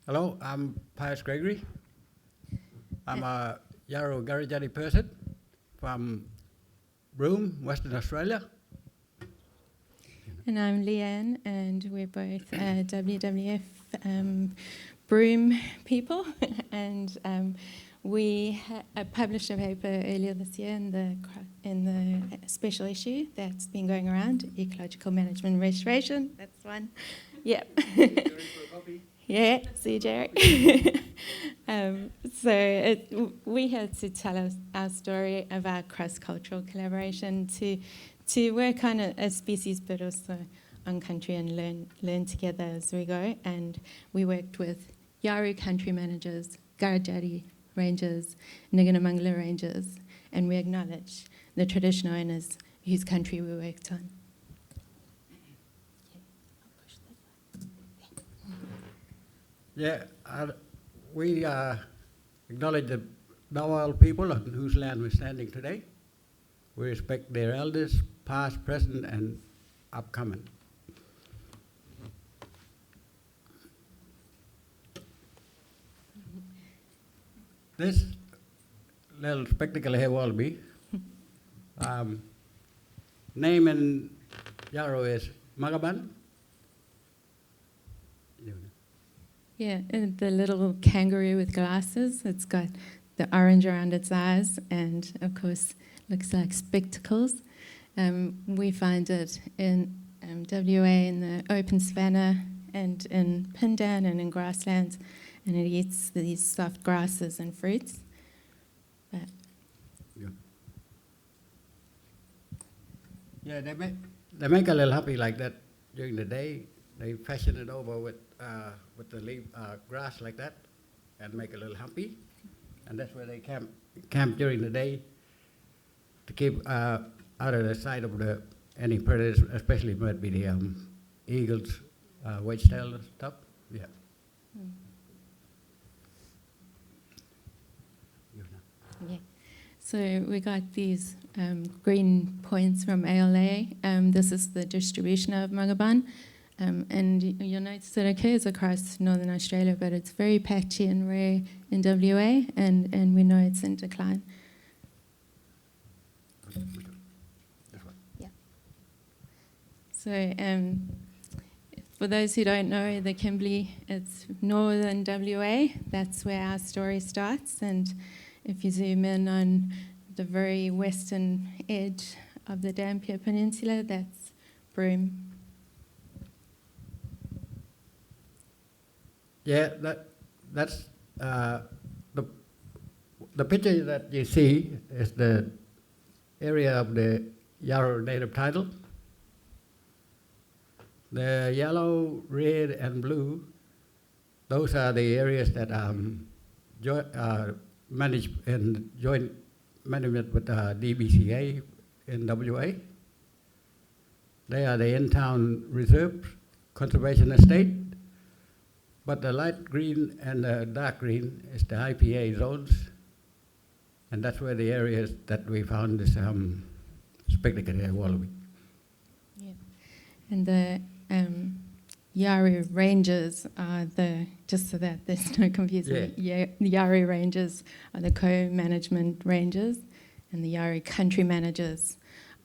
Hello, I'm Pius Gregory. I'm a Yarro Garajari person from Broome, Western Australia. And I'm Leigh-Ann, and we're both WWF Broome people. And we published a paper earlier this year in the special issue that's been going around, Ecological Management Restoration. That's one. Yeah. Yeah, see, Jerry. We had to tell our story of our cross-cultural collaboration to work on a species, but also on country and learn together as we go. And we worked with Yawuru country managers, Garajari rangers, Ngunnawangala rangers, and we acknowledge the traditional owners whose country we worked on. Yeah, we acknowledge the Nawal people on whose land we're standing today. We respect their elders, past, present, and upcoming. This little spectacle here will be name in Yarro is Magaban. Yeah, and the little kangaroo with glasses. It's got the orange around its eyes and, of course, looks like spectacles. We find it in WA in the open savanna and in Pindan and in grasslands, and it eats these soft grasses and fruits. Yeah, they make a little happy like that during the day. They fashion it over with the leaf grass like that, and make a little happy, and that's where they camp during the day to keep out of the sight of any predators, especially might be the eagles, wedge-tailed and stuff. Yeah. Yeah. So we got these green points from ALA. This is the distribution of Magaban. And you'll notice that it occurs across Northern Australia, but it's very patchy and rare in WA, and we know it's in decline. Yeah. So for those who don't know, the Kimberley, it's Northern WA. That's where our story starts. And if you zoom in on the very western edge of the Dampier Peninsula, that's Broome. Yeah, that's the picture that you see is the area of the Yarro native title. The yellow, red, and blue, those are the areas that managed in joint management with DBCA in WA. They are the in-town reserves, conservation estate. But the light green and the dark green is the IPA zones, and that's where the areas that we found this spectacle here, wallaby. Yeah, and the Yawuru Rangers are just so that there's no confusion, the Yawuru Rangers are the co-management rangers, and the Yawuru country managers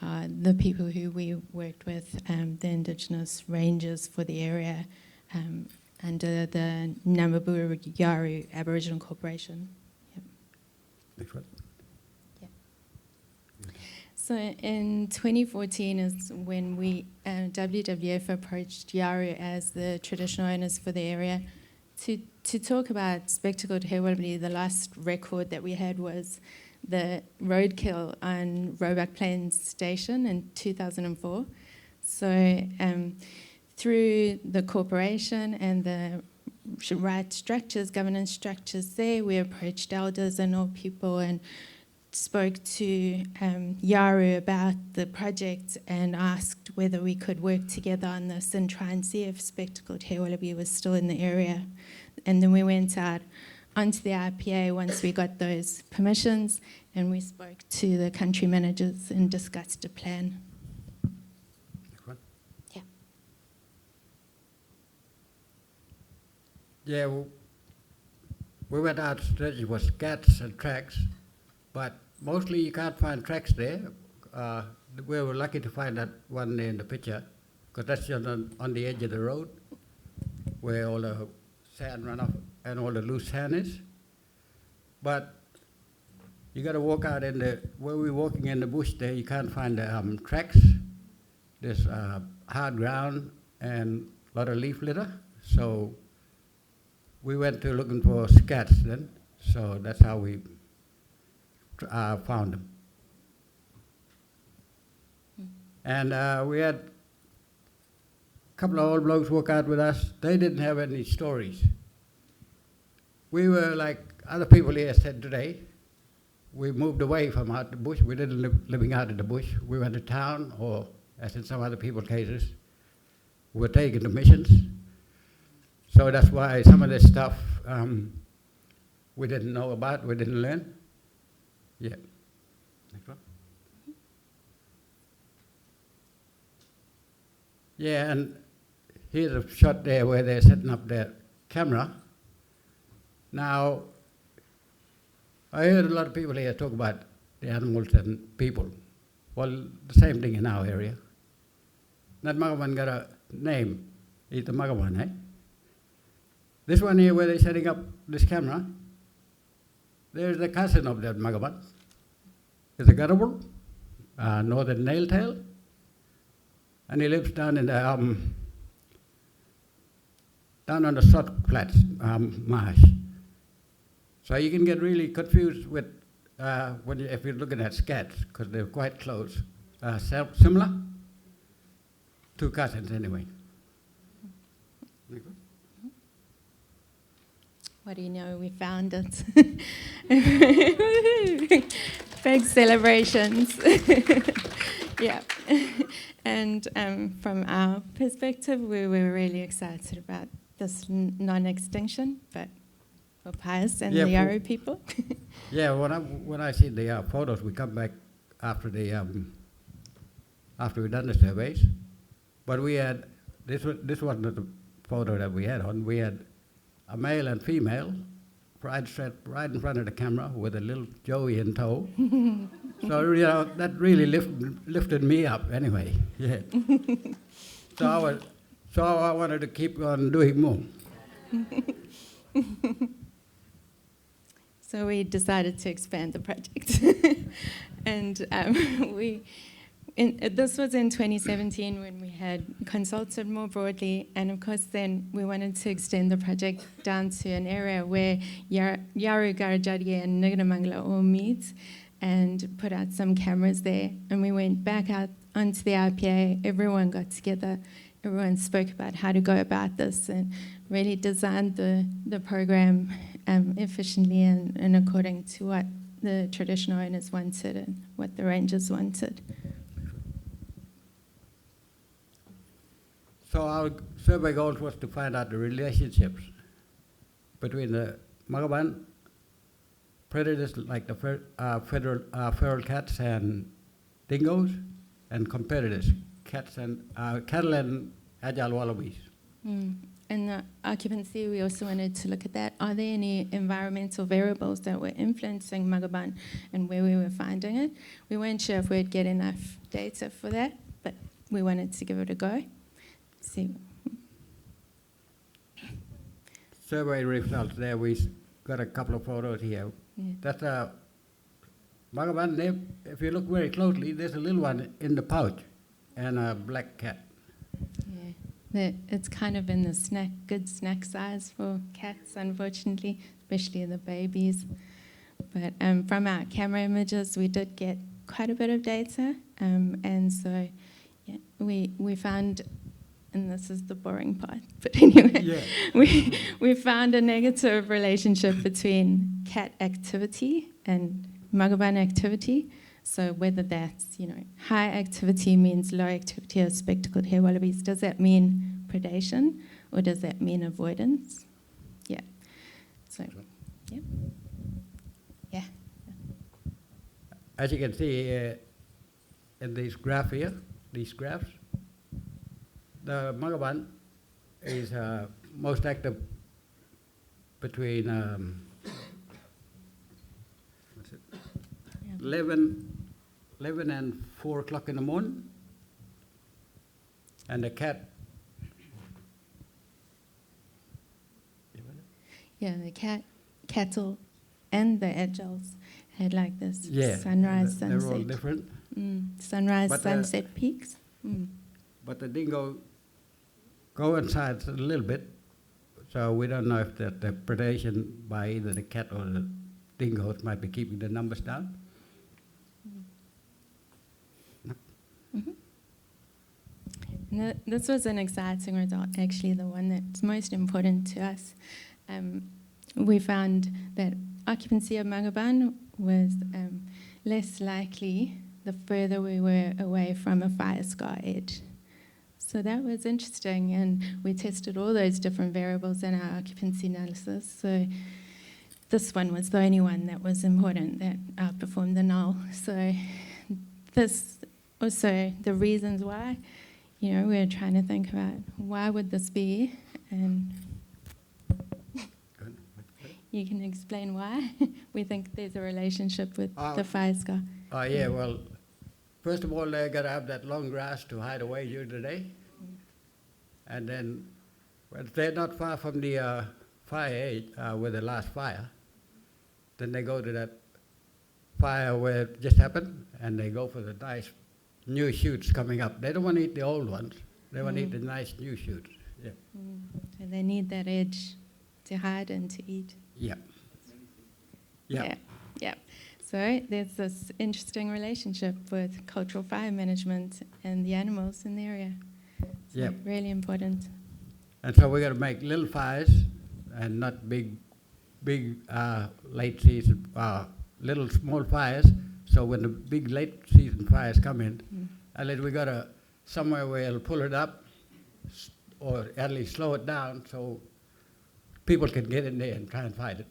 are the people who we worked with, the Indigenous rangers for the area, under the Namaburu Yawuru Aboriginal Corporation. Yep. Next one. Yeah. So in 2014 is when we, WWF approached Yawuru as the traditional owners for the area to talk about spectacled hair wallaby. The last record that we had was the roadkill on Roebuck Plains Station in 2004. So through the corporation and the right structures, governance structures there, we approached elders and all people and spoke to Yawuru about the project and asked whether we could work together on this and try and see if spectacled hair wallaby was still in the area. And then we went out onto the IPA once we got those permissions, and we spoke to the country managers and discussed a plan. Yeah, we went out stretch, it was cats and tracks, but mostly you can't find tracks there. We were lucky to find that one in the picture, because that's just on the edge of the road, where all the sand run off and all the loose sand is. But you got to walk out where we're walking in the bush there, you can't find the tracks. There's hard ground and a lot of leaf litter. So we went to looking for scats then. So that's how we found them. And we had a couple of old blokes walk out with us. They didn't have any stories. We were like other people here said today. We moved away from out the bush. We didn't live living out in the bush. We went to town, or as in some other people's cases, we were taken to missions. So that's why some of this stuff we didn't know about, we didn't learn. Yeah. Next one. Yeah, and here's a shot there where they're setting up their camera. Now, I heard a lot of people here talk about the animals and people. Well, the same thing in our area. That Magawan got a name. He's the Magawan, eh? This one here where they're setting up this camera, there's the cousin of that Magawan. It's a Gutterbull, northern nail-tail, and he lives down in the down on the salt flats marsh. So you can get really confused with if you're looking at scats, because they're quite close, similar. Two cousins anyway. What do you know? We found it. Big celebrations. Yeah. And from our perspective, we were really excited about this non-extinction, but for Pius and the Yaro people. Yeah, when I see the photos, we come back after after we've done the surveys, but we had this wasn't the photo that we had on. We had a male and female right in front of the camera with a little Joey in tow. So that really lifted me up anyway. Yeah. So I wanted to keep on doing more. So we decided to expand the project, and this was in 2017 when we had consulted more broadly, and of course then we wanted to extend the project down to an area where Yaro, Garajadi and Ngiramangla all meet, and put out some cameras there. And we went back out onto the RPA, everyone got together, everyone spoke about how to go about this, and really designed the program efficiently and according to what the traditional owners wanted and what the rangers wanted. So our survey goal was to find out the relationships between the Magawan predators like the feral cats and dingoes, and competitors, cattle and agile wallabies. And the occupancy, we also wanted to look at that. Are there any environmental variables that were influencing Magawan and where we were finding it? We weren't sure if we'd get enough data for that, but we wanted to give it a go. See. Survey results there, we got a couple of photos here. Yeah. That's a Magawan. If you look very closely, there's a little one in the pouch and a black cat. Yeah. It's kind of in the good snack size for cats, unfortunately, especially the babies. But from our camera images, we did get quite a bit of data. And so yeah, we found, and this is the boring part, but anyway, yeah. we found a negative relationship between cat activity and Magawan activity. So whether that's, high activity means low activity of spectacled hair wallabies, does that mean predation or does that mean avoidance? Yeah. So, yeah. Yeah. As you can see in these graphs, the Magawan is most active between 11 and 4 o'clock in the morning. And the cat, Yeah, the cattle and the Agiles had like this yeah, sunrise, they're all sunset. different. Sunrise, But, sunset peaks. But the dingo go inside a little bit, so we don't know if the predation by either the cat or the dingoes might be keeping the numbers down. And this was an exciting result, actually, the one that's most important to us. We found that occupancy of Magaban was less likely the further we were away from a fire scar edge. So that was interesting, and we tested all those different variables in our occupancy analysis. So this one was the only one that was important, that outperformed the null. So this also, the reasons why, we're trying to think about why would this be, and you can explain why we think there's a relationship with the fire scar. Yeah, well, first of all, they got to have that long grass to hide away during the day. And then, if they're not far from the fire edge, where the last fire, then they go to that fire where it just happened, and they go for the nice new shoots coming up. They don't want to eat the old ones. They want to eat the nice new shoots. Yeah. So they need that edge to hide and to eat. Yeah. Yeah. So there's this interesting relationship with cultural fire management and the animals in the area. So really important. And so we got to make little fires and not big late season, little small fires. So when the big late season fires come in, at least we got to somewhere where it'll pull it up, or at least slow it down so people can get in there and try and fight it.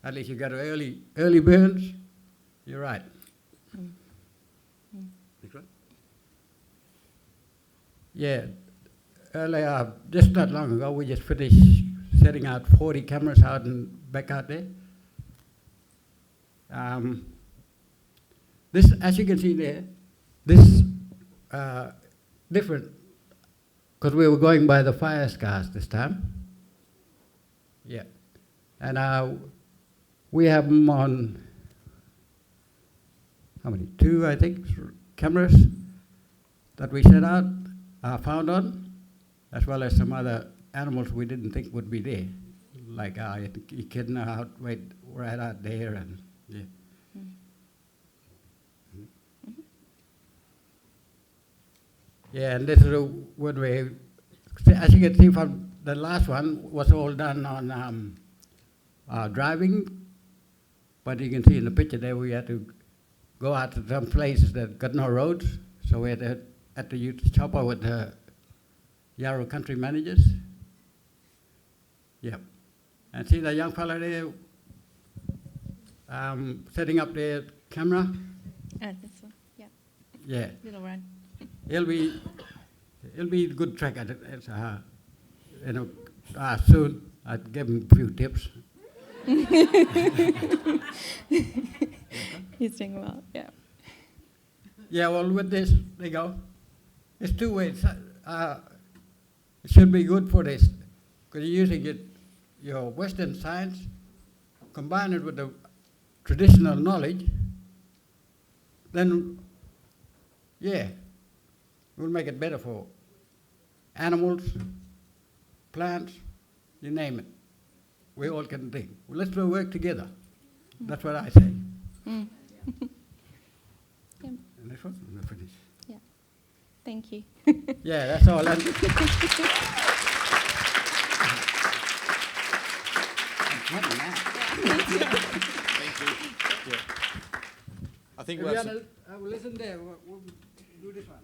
At least you got early burns. You're right. Yeah, earlier, just not long ago, we just finished setting out 40 cameras out and back out there. This, as you can see there, this different, because we were going by the fire scars this time. Yeah, and we have them on, how many? 2, I think, cameras that we set out, found on, as well as some other animals we didn't think would be there, like echidna right out there, and yeah. Yeah, and this is what we, as you can see from the last one, was all done on driving, but you can see in the picture there we had to go out to some places that got no roads, so we had to use the chopper with the Yarrow country managers. Yep. And see the young fella there setting up their camera? This one, yeah. Yeah. Little run. He'll be a good track at it. It's, soon I'd give him a few tips. He's doing well, yeah. Yeah, well, with this, there you go. It's 2 ways. It should be good for this, because you're using your Western science, combine it with the traditional knowledge, then, yeah, we'll make it better for animals, plants, you name it. We all can think. Well, let's work together. That's what I say. Yeah. And this one, we'll finish. Yeah. Thank you. Yeah, that's all. Thank you. Yeah. I think If we you have some, listen there, we'll do this one.